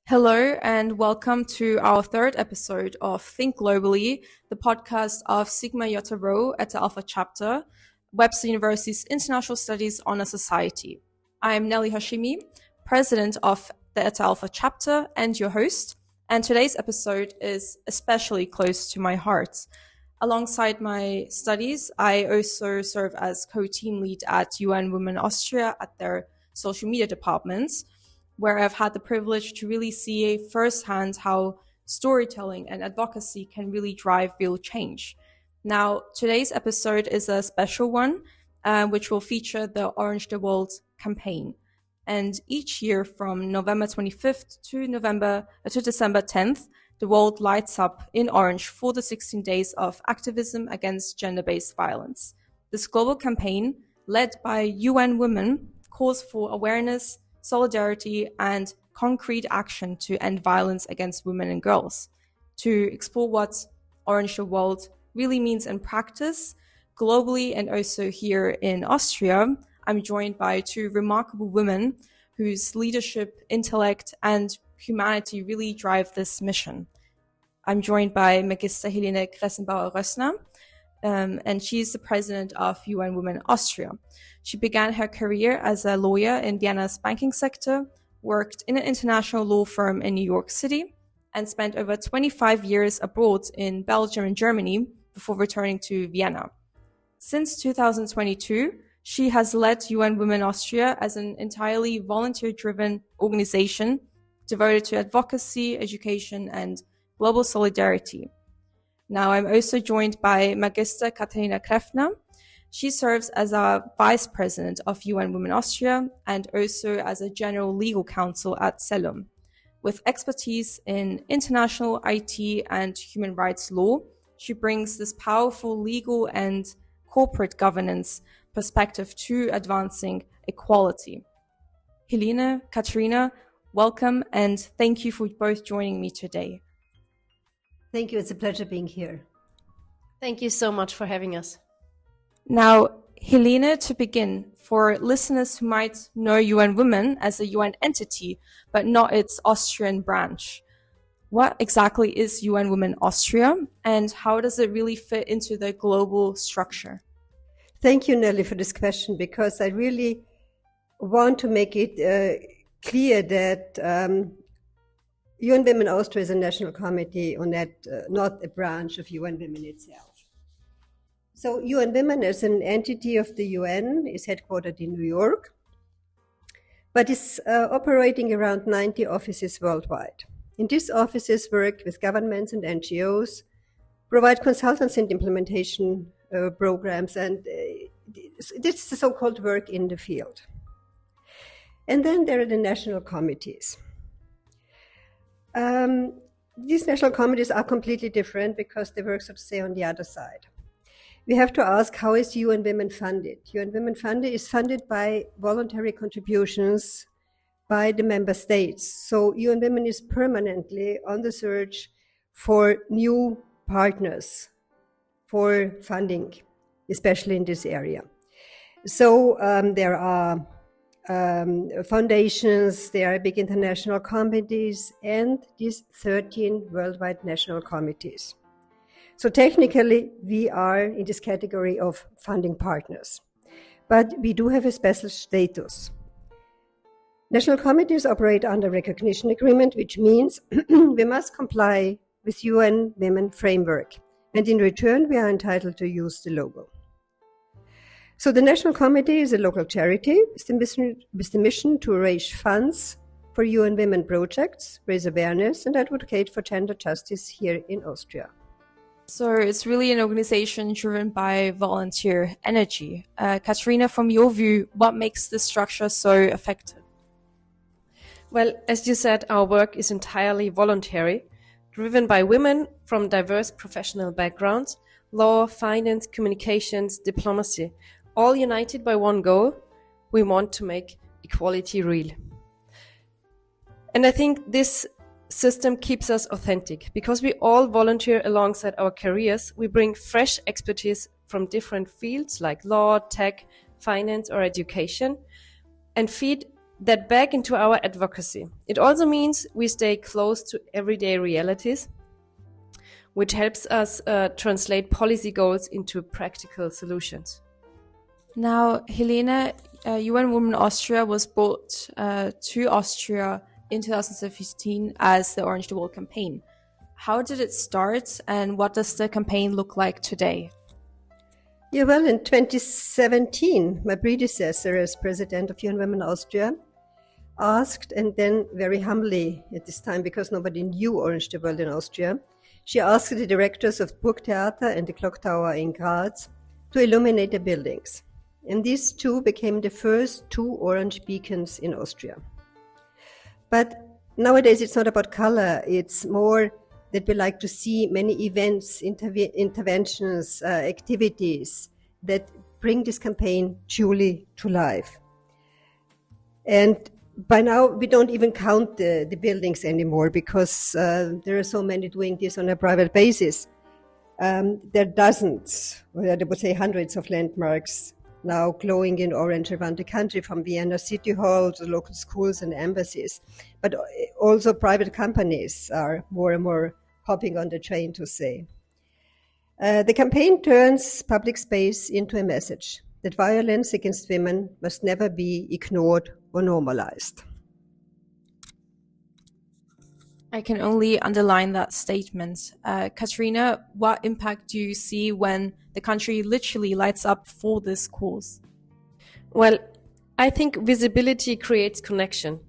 Hello, and welcome to our third episode of Think Globally, the podcast of Sigma Iota Rho Eta Alpha Chapter, Webster University's International Studies Honor Society. I'm Nelly Hashimi, president of the Eta Alpha Chapter and your host, and today's episode is especially close to my heart. Alongside my studies, I also serve as co-team lead at UN Women Austria at their social media departments, where I've had the privilege to really see firsthand how storytelling and advocacy can really drive real change. Now, today's episode is a special one, which will feature the Orange the World campaign. And each year from November 25th to December 10th, the world lights up in orange for the 16 days of activism against gender-based violence. This global campaign, led by UN Women, calls for awareness, solidarity, and concrete action to end violence against women and girls. To explore what Orange the World really means in practice, globally and also here in Austria, I'm joined by two remarkable women whose leadership, intellect, and humanity really drive this mission. I'm joined by Magister Helene Gressenbauer-Rössner, and she's the president of UN Women Austria. She began her career as a lawyer in Vienna's banking sector, worked in an international law firm in New York City, and spent over 25 years abroad in Belgium and Germany before returning to Vienna. Since 2022, she has led UN Women Austria as an entirely volunteer-driven organization devoted to advocacy, education, and global solidarity. Now, I'm also joined by Magister Katharina Krefner. She serves as a vice president of UN Women Austria and also as a general legal counsel at Cellum. With expertise in international IT and human rights law, she brings this powerful legal and corporate governance perspective to advancing equality. Helene, Katharina, welcome, and thank you for both joining me today. Thank you. It's a pleasure being here. Thank you so much for having us. Now, Helene, to begin, for listeners who might know UN Women as a UN entity, but not its Austrian branch, what exactly is UN Women Austria, and how does it really fit into the global structure? Thank you, Nelly, for this question, because I really want to make it clear that UN Women Austria is a national committee on that, not a branch of UN Women itself. So UN Women as an entity of the UN is headquartered in New York, but is operating around 90 offices worldwide. And these offices work with governments and NGOs, provide consultants and implementation programs, and this is the so-called work in the field. And then there are the national committees. These national committees are completely different because they work, so to say, on the other side. We have to ask, how is UN Women funded? UN Women is funded by voluntary contributions by the member states. So UN Women is permanently on the search for new partners for funding, especially in this area. So there are foundations, there are big international committees, and these 13 worldwide national committees. So technically, we are in this category of funding partners, but we do have a special status. National committees operate under recognition agreement, which means we must comply with UN Women framework, and in return, we are entitled to use the logo. So the National Committee is a local charity with the mission to raise funds for UN Women projects, raise awareness, and advocate for gender justice here in Austria. So it's really an organization driven by volunteer energy. Katharina, from your view, what makes this structure so effective? Well, as you said, our work is entirely voluntary, driven by women from diverse professional backgrounds, law, finance, communications, diplomacy, all united by one goal: we want to make equality real. And I think this system keeps us authentic because we all volunteer alongside our careers. We bring fresh expertise from different fields like law, tech, finance, or education, and feed that back into our advocacy. It also means we stay close to everyday realities, which helps us translate policy goals into practical solutions. Now, Helena, UN Women Austria was brought to Austria in 2015 as the Orange the World campaign. How did it start, and what does the campaign look like today? Yeah, well, in 2017, my predecessor as president of UN Women Austria asked, and then very humbly at this time, because nobody knew Orange the World in Austria, she asked the directors of Burgtheater and the Clock Tower in Graz to illuminate the buildings. And these two became the first two orange beacons in Austria. But nowadays it's not about color, it's more that we like to see many events, interventions, activities that bring this campaign truly to life. And by now we don't even count the buildings anymore, because there are so many doing this on a private basis. There are dozens, or I would say hundreds of landmarks now glowing in orange around the country, from Vienna City Hall to local schools and embassies. But also private companies are more and more hopping on the train to say. The campaign turns public space into a message that violence against women must never be ignored or normalized. I can only underline that statement. Katrina, what impact do you see when the country literally lights up for this cause? Well, I think visibility creates connection.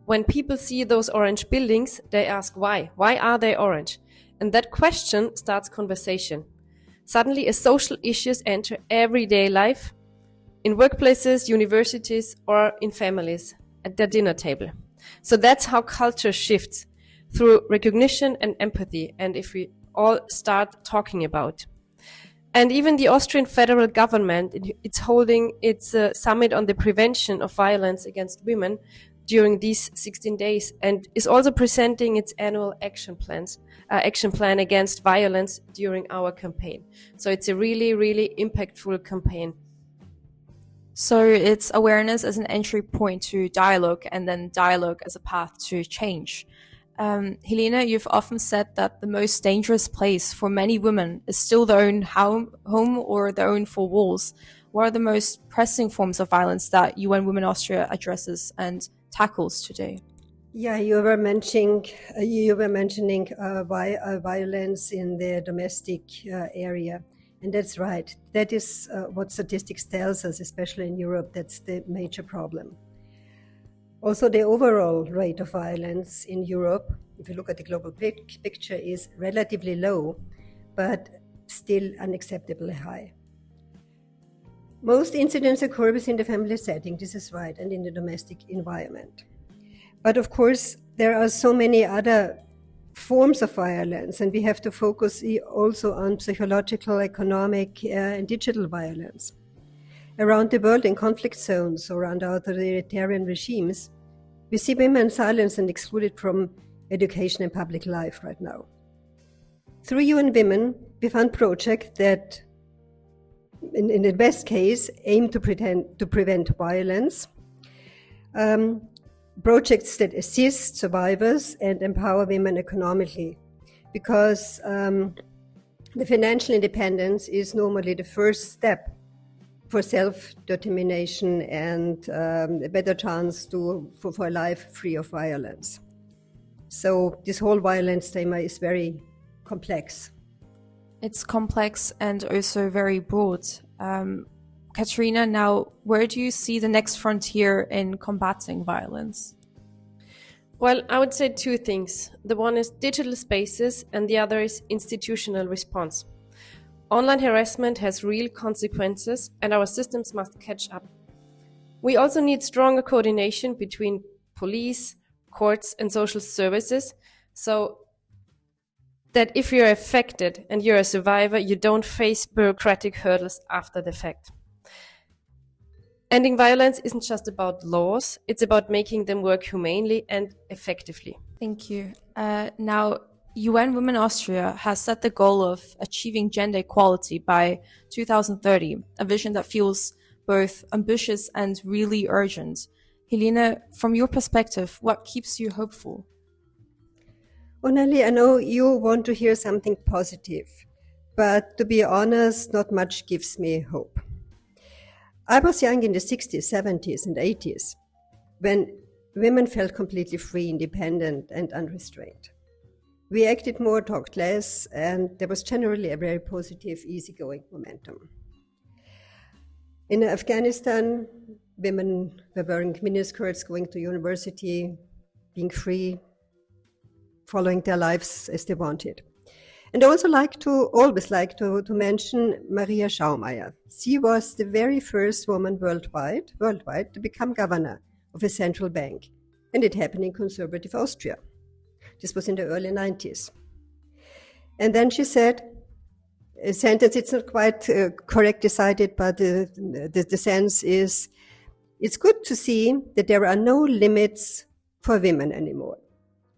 When people see those orange buildings, they ask why. Why are they orange? And that question starts conversation. Suddenly, social issues enter everyday life, in workplaces, universities, or in families, at their dinner table. So that's how culture shifts, through recognition and empathy, and if we all start talking about. And even the Austrian federal government, it's holding its summit on the prevention of violence against women during these 16 days, and is also presenting its annual action plan against violence during our campaign. So it's a really, really impactful campaign. So it's awareness as an entry point to dialogue, and then dialogue as a path to change. Helena, you've often said that the most dangerous place for many women is still their own home or their own four walls. What are the most pressing forms of violence that UN Women Austria addresses and tackles today? Yeah, you were mentioning violence in the domestic area, and that's right. That is what statistics tells us, especially in Europe. That's the major problem. Also, the overall rate of violence in Europe, if you look at the global picture, is relatively low, but still unacceptably high. Most incidents occur within the family setting, this is right, and in the domestic environment. But of course, there are so many other forms of violence, and we have to focus also on psychological, economic, and digital violence. Around the world, in conflict zones or under authoritarian regimes, we see women silenced and excluded from education and public life right now. Through UN Women, we fund projects that, in the best case, aim to prevent violence, projects that assist survivors and empower women economically, because the financial independence is normally the first step for self-determination and a better chance for a life free of violence. So this whole violence thema is very complex. It's complex and also very broad. Katrina, now, where do you see the next frontier in combating violence? Well, I would say two things. The one is digital spaces and the other is institutional response. Online harassment has real consequences and our systems must catch up. We also need stronger coordination between police, courts and social services, so that if you're affected and you're a survivor, you don't face bureaucratic hurdles after the fact. Ending violence isn't just about laws, it's about making them work humanely and effectively. Thank you. Now, UN Women Austria has set the goal of achieving gender equality by 2030, a vision that feels both ambitious and really urgent. Helena, from your perspective, what keeps you hopeful? Well, Nelly, I know you want to hear something positive, but to be honest, not much gives me hope. I was young in the 60s, 70s, and 80s when women felt completely free, independent, and unrestrained. We acted more, talked less, and there was generally a very positive, easygoing momentum. In Afghanistan, women were wearing miniskirts, going to university, being free, following their lives as they wanted. And I also always like to mention Maria Schaumeier. She was the very first woman worldwide to become governor of a central bank. And it happened in conservative Austria. This was in the early 90s. And then she said, a sentence, it's not quite correctly cited, but the sense is, it's good to see that there are no limits for women anymore.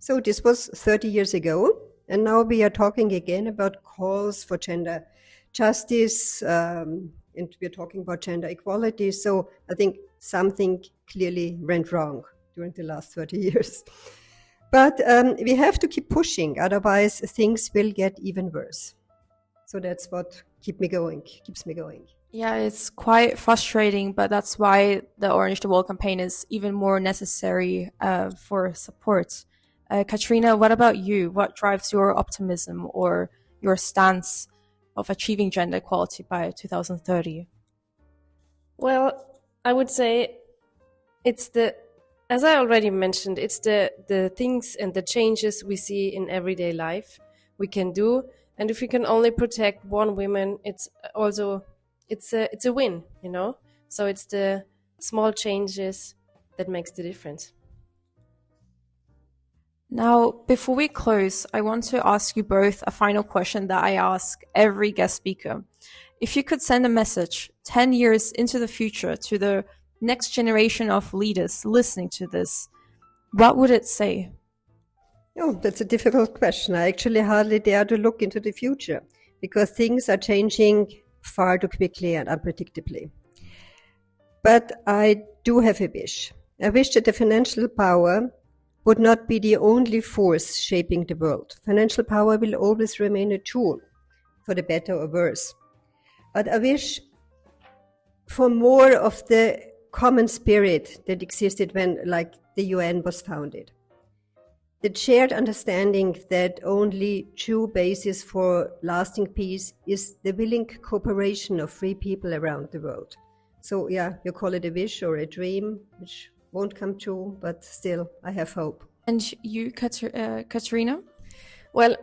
So this was 30 years ago, and now we are talking again about calls for gender justice, and we're talking about gender equality. So I think something clearly went wrong during the last 30 years. But we have to keep pushing, otherwise things will get even worse. So that's what keeps me going. Yeah, it's quite frustrating, but that's why the Orange the World campaign is even more necessary for support. Katrina, what about you? What drives your optimism or your stance of achieving gender equality by 2030? Well, I would say as I already mentioned, it's the things and the changes we see in everyday life we can do. And if we can only protect one woman, it's a win, you know? So it's the small changes that makes the difference. Now, before we close, I want to ask you both a final question that I ask every guest speaker. If you could send a message 10 years into the future to the next generation of leaders listening to this, what would it say? Oh, that's a difficult question. I actually hardly dare to look into the future because things are changing far too quickly and unpredictably. But I do have a wish. I wish that the financial power would not be the only force shaping the world. Financial power will always remain a tool, for the better or worse. But I wish for more of the common spirit that existed when, like, the UN was founded. The shared understanding that only true basis for lasting peace is the willing cooperation of free people around the world. So yeah, you call it a wish or a dream, which won't come true, but still, I have hope. And you, Katrina? Well,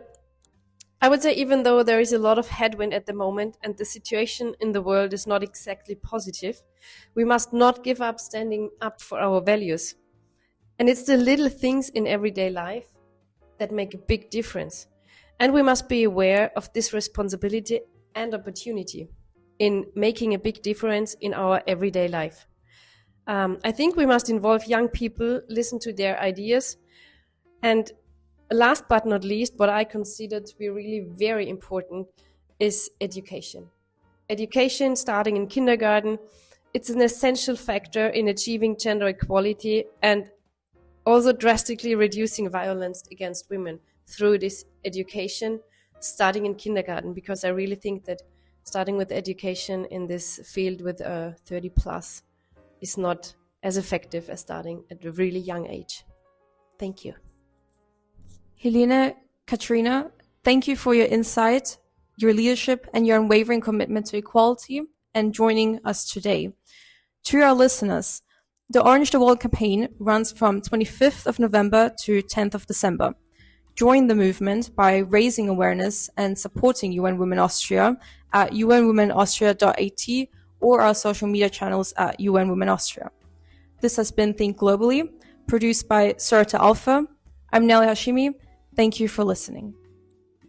I would say even though there is a lot of headwind at the moment and the situation in the world is not exactly positive, we must not give up standing up for our values. And it's the little things in everyday life that make a big difference. And we must be aware of this responsibility and opportunity in making a big difference in our everyday life. I think we must involve young people, listen to their ideas. And last but not least, what I consider to be really very important is education. Education starting in kindergarten, it's an essential factor in achieving gender equality and also drastically reducing violence against women through this education starting in kindergarten, because I really think that starting with education in this field with 30 plus is not as effective as starting at a really young age. Thank you. Helena, Katrina, thank you for your insight, your leadership, and your unwavering commitment to equality and joining us today. To our listeners, the Orange the World campaign runs from 25th of November to 10th of December. Join the movement by raising awareness and supporting UN Women Austria at unwomenaustria.at or our social media channels at UN Women Austria. This has been Think Globally, produced by Surta Alpha. I'm Nelly Hashimi. Thank you for listening.